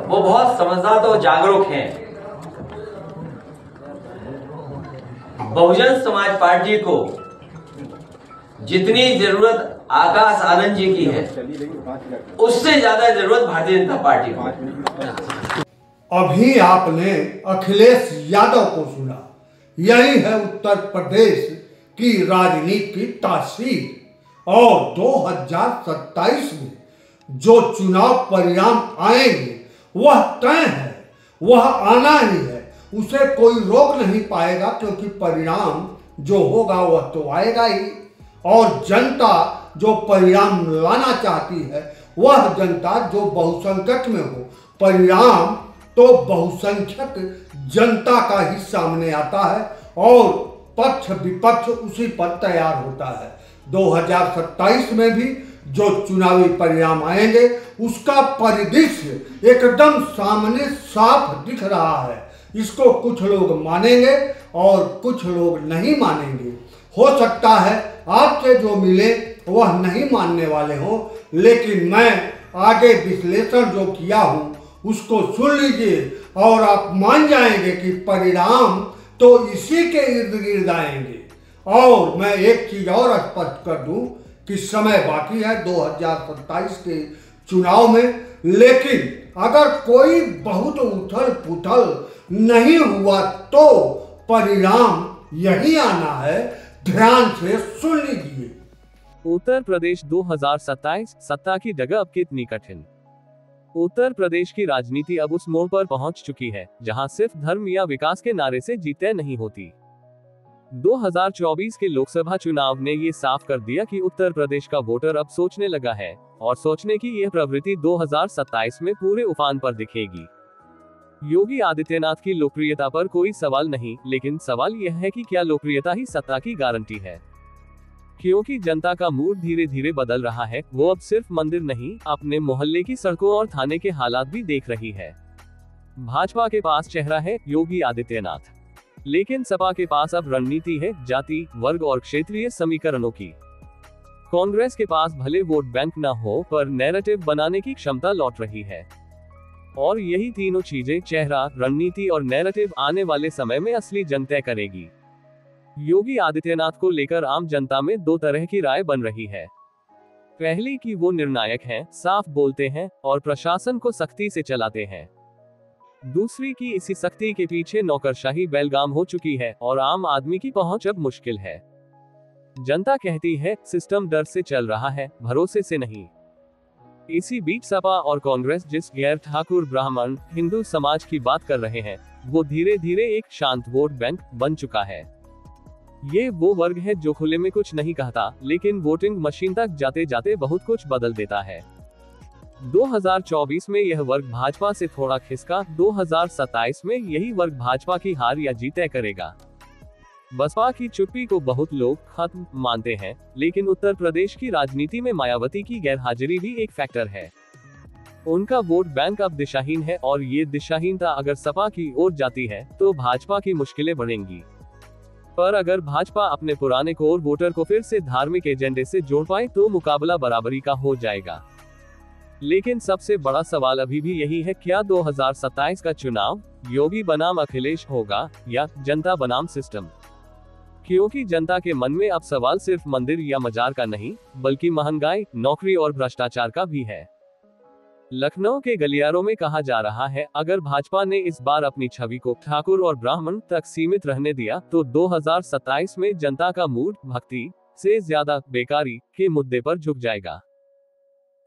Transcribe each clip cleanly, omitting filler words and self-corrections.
वो बहुत समझदार और जागरूक हैं। बहुजन समाज पार्टी को जितनी जरूरत आकाश आनंद जी की है, उससे ज्यादा जरूरत भारतीय जनता पार्टी को। अभी आपने अखिलेश यादव को सुना। यही है उत्तर प्रदेश की राजनीति की तासीर। और 2027 में जो चुनाव परिणाम आएंगे वह तय है, वह आना ही है, उसे कोई रोक नहीं पाएगा, क्योंकि परिणाम जो होगा वह तो आएगा ही। और जनता जो परिणाम लाना चाहती है वह जनता जो बहुसंख्यक में हो, परिणाम तो बहुसंख्यक जनता का ही सामने आता है और पक्ष विपक्ष उसी पर तैयार होता है। 2027 में भी जो चुनावी परिणाम आएंगे उसका परिदृश्य एकदम सामने साफ दिख रहा है। इसको कुछ लोग मानेंगे और कुछ लोग नहीं मानेंगे। हो सकता है आपसे जो मिले वह नहीं मानने वाले हो, लेकिन मैं आगे विश्लेषण जो किया हूँ उसको सुन लीजिए और आप मान जाएंगे कि परिणाम तो इसी के इर्द गिर्द आएंगे। और मैं एक चीज और स्पष्ट कर दूं कि समय बाकी है 2027 के चुनाव में, लेकिन अगर कोई बहुत उथल पुथल नहीं हुआ तो परिणाम यही आना है। ध्यान से सुन लीजिए। उत्तर प्रदेश 2027 सत्ता की जगह अब कितनी कठिन। उत्तर प्रदेश की राजनीति अब उस मोड़ पर पहुंच चुकी है जहां सिर्फ धर्म या विकास के नारे से जीतें नहीं होती। 2024 के लोकसभा चुनाव ने ये साफ कर दिया कि उत्तर प्रदेश का वोटर अब सोचने लगा है, और सोचने की यह प्रवृत्ति 2027 में पूरे उफान पर दिखेगी। योगी आदित्यनाथ की लोकप्रियता पर कोई सवाल नहीं, लेकिन सवाल यह है कि क्या लोकप्रियता ही सत्ता की गारंटी है। क्योंकि जनता का मूड धीरे धीरे बदल रहा है। वो अब सिर्फ मंदिर नहीं, अपने मोहल्ले की सड़कों और थाने के हालात भी देख रही है। भाजपा के पास चेहरा है योगी आदित्यनाथ, लेकिन सपा के पास अब रणनीति है जाति, वर्ग और क्षेत्रीय समीकरणों की। कांग्रेस के पास भले वोट बैंक न हो, पर नैरेटिव बनाने की क्षमता लौट रही है। और यही तीनों चीजें, चेहरा, रणनीति और नैरेटिव, आने वाले समय में असली जंग तय करेगी। योगी आदित्यनाथ को लेकर आम जनता में दो तरह की राय बन रही है। पहली कि वो निर्णायक हैं, साफ बोलते हैं और प्रशासन को सख्ती से चलाते हैं। दूसरी कि इसी सख्ती के पीछे नौकरशाही बेलगाम हो चुकी है और आम आदमी की पहुंच अब मुश्किल है। जनता कहती है सिस्टम डर से चल रहा है, भरोसे से नहीं। इसी बीच सपा और कांग्रेस जिस गैर ठाकुर ब्राह्मण हिंदू समाज की बात कर रहे हैं, वो धीरे धीरे एक शांत वोट बैंक बन चुका है। ये वो वर्ग है जो खुले में कुछ नहीं कहता, लेकिन वोटिंग मशीन तक जाते जाते बहुत कुछ बदल देता है। 2024 में यह वर्ग भाजपा से थोड़ा खिसका, 2027 में यही वर्ग भाजपा की हार या जीत तय करेगा। बसपा की चुप्पी को बहुत लोग खत्म मानते हैं, लेकिन उत्तर प्रदेश की राजनीति में मायावती की गैरहाजिरी भी एक फैक्टर है। उनका वोट बैंक अब दिशाहीन है, और ये दिशाहीनता अगर सपा की ओर जाती है तो भाजपा की मुश्किलें बढ़ेंगी। पर अगर भाजपा अपने पुराने कोर वोटर को फिर से धार्मिक एजेंडे से जोड़ पाए तो मुकाबला बराबरी का हो जाएगा। लेकिन सबसे बड़ा सवाल अभी भी यही है, क्या 2027 का चुनाव योगी बनाम अखिलेश होगा या जनता बनाम सिस्टम? क्योंकि जनता के मन में अब सवाल सिर्फ मंदिर या मजार का नहीं, बल्कि महंगाई, नौकरी और भ्रष्टाचार का भी है। लखनऊ के गलियारों में कहा जा रहा है, अगर भाजपा ने इस बार अपनी छवि को ठाकुर और ब्राह्मण तक सीमित रहने दिया तो 2027 में जनता का मूड भक्ति से ज्यादा बेकारी के मुद्दे पर झुक जाएगा।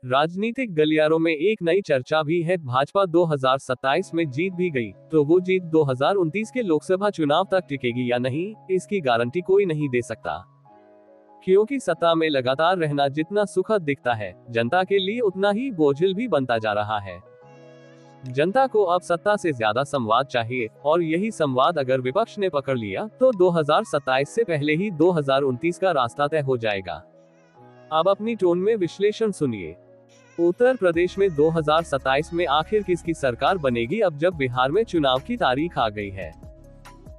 राजनीतिक गलियारों में एक नई चर्चा भी है, भाजपा 2027 में जीत भी गई तो वो जीत 2029 के लोकसभा चुनाव तक टिकेगी या नहीं, इसकी गारंटी कोई नहीं दे सकता। क्योंकि सत्ता में लगातार रहना जितना सुखद दिखता है, जनता के लिए उतना ही बोझिल भी बनता जा रहा है। जनता को अब सत्ता से ज्यादा संवाद चाहिए, और यही संवाद अगर विपक्ष ने पकड़ लिया तो 2027 से पहले ही 2029 का रास्ता तय हो जाएगा। अब अपनी टोन में विश्लेषण सुनिए। उत्तर प्रदेश में 2027 में आखिर किसकी सरकार बनेगी? अब जब बिहार में चुनाव की तारीख आ गई है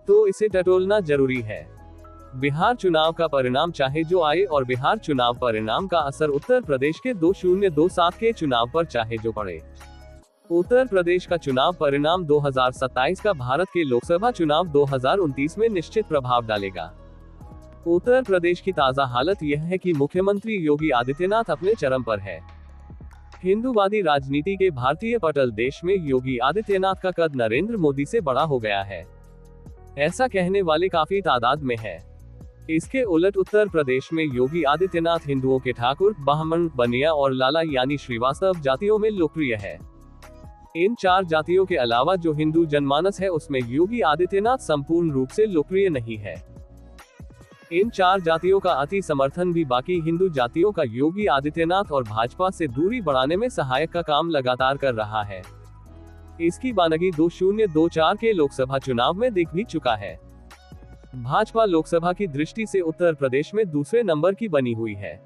तो इसे टटोलना जरूरी है। बिहार चुनाव का परिणाम चाहे जो आए, और बिहार चुनाव परिणाम का असर उत्तर प्रदेश के 2027 के चुनाव पर चाहे जो पड़े। उत्तर प्रदेश का चुनाव परिणाम 2027 का भारत के लोकसभा चुनाव 2029 में निश्चित प्रभाव डालेगा। उत्तर प्रदेश की ताजा हालत यह है कि मुख्यमंत्री योगी आदित्यनाथ अपने चरम पर है। हिंदूवादी राजनीति के भारतीय पटल देश में योगी आदित्यनाथ का कद नरेंद्र मोदी से बड़ा हो गया है, ऐसा कहने वाले काफी तादाद में है। इसके उलट उत्तर प्रदेश में योगी आदित्यनाथ हिंदुओं के ठाकुर, ब्राह्मण, बनिया और लाला यानी श्रीवास्तव जातियों में लोकप्रिय है। इन 4 जातियों के अलावा जो हिंदू जनमानस है उसमें योगी आदित्यनाथ संपूर्ण रूप से लोकप्रिय नहीं है। इन 4 जातियों का अति समर्थन भी बाकी हिंदू जातियों का योगी आदित्यनाथ और भाजपा से दूरी बढ़ाने में सहायक का काम लगातार कर रहा है। इसकी बानगी 2024 के लोकसभा चुनाव में दिख भी चुका है। भाजपा लोकसभा की दृष्टि से उत्तर प्रदेश में दूसरे नंबर की बनी हुई है।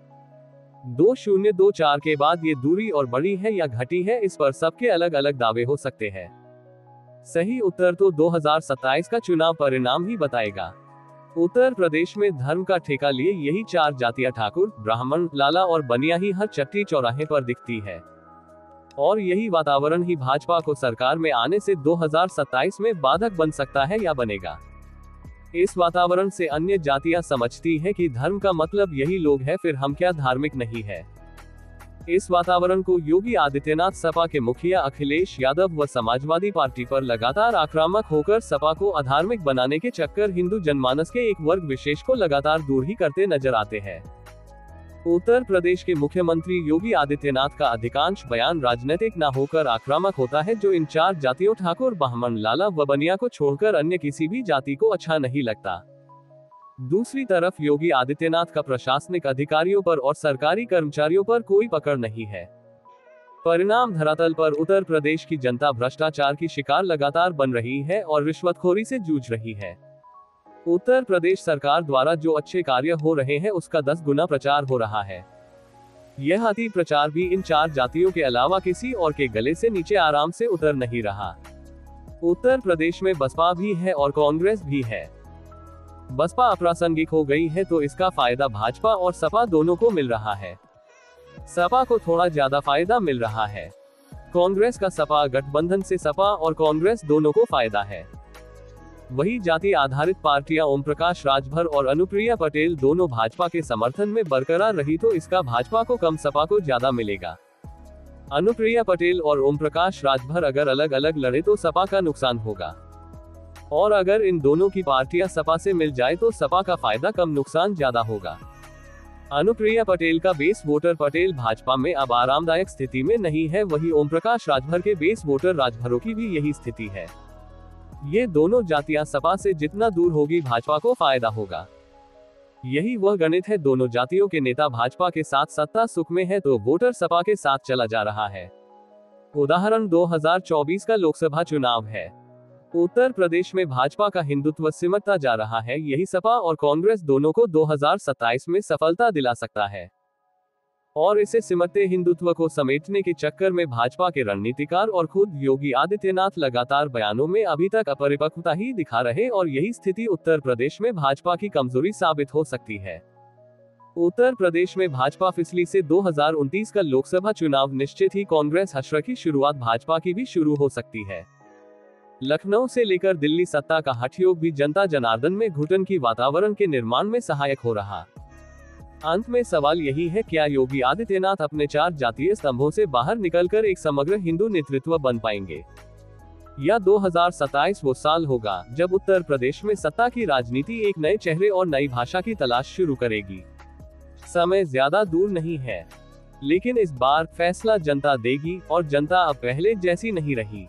2024 के बाद ये दूरी और बढ़ी है या घटी है, इस पर सबके अलग अलग दावे हो सकते हैं। सही उत्तर तो 2027 का चुनाव परिणाम ही बताएगा। उत्तर प्रदेश में धर्म का ठेका लिए यही 4 जातियां ठाकुर, ब्राह्मण, लाला और बनिया ही हर चट्टी चौराहे पर दिखती है, और यही वातावरण ही भाजपा को सरकार में आने से 2027 में बाधक बन सकता है या बनेगा। इस वातावरण से अन्य जातियां समझती है कि धर्म का मतलब यही लोग हैं, फिर हम क्या धार्मिक नहीं है। इस वातावरण को योगी आदित्यनाथ सपा के मुखिया अखिलेश यादव व समाजवादी पार्टी पर लगातार आक्रामक होकर सपा को अधार्मिक बनाने के चक्कर हिंदू जनमानस के एक वर्ग विशेष को लगातार दूर ही करते नजर आते हैं। उत्तर प्रदेश के मुख्यमंत्री योगी आदित्यनाथ का अधिकांश बयान राजनीतिक न होकर आक्रामक होता है, जो इन 4 जातियों ठाकुर, ब्राह्मण, लाला व बनिया को छोड़कर अन्य किसी भी जाति को अच्छा नहीं लगता। दूसरी तरफ योगी आदित्यनाथ का प्रशासनिक अधिकारियों पर और सरकारी कर्मचारियों पर कोई पकड़ नहीं है। परिणाम धरातल पर उत्तर प्रदेश की जनता भ्रष्टाचार की शिकार लगातार बन रही है और रिश्वतखोरी से जूझ रही है। उत्तर प्रदेश सरकार द्वारा जो अच्छे कार्य हो रहे हैं उसका 10 गुना प्रचार हो रहा है। यह अति प्रचार भी इन 4 जातियों के अलावा किसी और के गले से नीचे आराम से उतर नहीं रहा। उत्तर प्रदेश में बसपा भी है और कांग्रेस भी है। बसपा अप्रासंगिक हो गई है तो इसका फायदा भाजपा और सपा दोनों को मिल रहा है। सपा को थोड़ा ज्यादा फायदा मिल रहा है। कांग्रेस का सपा गठबंधन से सपा और कांग्रेस दोनों को फायदा है। वही जाति आधारित पार्टियां ओम प्रकाश राजभर और अनुप्रिया पटेल दोनों भाजपा के समर्थन में बरकरार रही तो इसका भाजपा को कम, सपा को ज्यादा मिलेगा। अनुप्रिया पटेल और ओम प्रकाश राजभर अगर अलग अलग लड़े तो सपा का नुकसान होगा, और अगर इन दोनों की पार्टियां सपा से मिल जाए तो सपा का फायदा कम, नुकसान ज्यादा होगा। अनुप्रिया पटेल का बेस वोटर पटेल भाजपा में अब आरामदायक स्थिति में नहीं है, वही ओम प्रकाश राजभर के बेस वोटर राजभरों की भी यही स्थिति है। ये दोनों जातियां सपा से जितना दूर होगी भाजपा को फायदा होगा। यही वह गणित है। दोनों जातियों के नेता भाजपा के साथ सत्ता सुख में है तो वोटर सपा के साथ चला जा रहा है। उदाहरण 2024 का लोकसभा चुनाव है। उत्तर प्रदेश में भाजपा का हिंदुत्व सिमटता जा रहा है, यही सपा और कांग्रेस दोनों को 2027 में सफलता दिला सकता है। और इसे सिमटते हिंदुत्व को समेटने के चक्कर में भाजपा के रणनीतिकार और खुद योगी आदित्यनाथ लगातार बयानों में अभी तक अपरिपक्वता ही दिखा रहे, और यही स्थिति उत्तर प्रदेश में भाजपा की कमजोरी साबित हो सकती है। उत्तर प्रदेश में भाजपा फिसली से 2029 का लोकसभा चुनाव निश्चित ही कांग्रेस हश्र की शुरुआत भाजपा की भी शुरू हो सकती है। लखनऊ से लेकर दिल्ली सत्ता का हठयोग भी जनता जनार्दन में घुटन की वातावरण के निर्माण में सहायक हो रहा। अंत में सवाल यही है, क्या योगी आदित्यनाथ अपने 4 जातीय स्तंभों से बाहर निकलकर एक समग्र हिंदू नेतृत्व बन पाएंगे, या 2027 वो साल होगा जब उत्तर प्रदेश में सत्ता की राजनीति एक नए चेहरे और नई भाषा की तलाश शुरू करेगी। समय ज्यादा दूर नहीं है, लेकिन इस बार फैसला जनता देगी, और जनता अब पहले जैसी नहीं रही।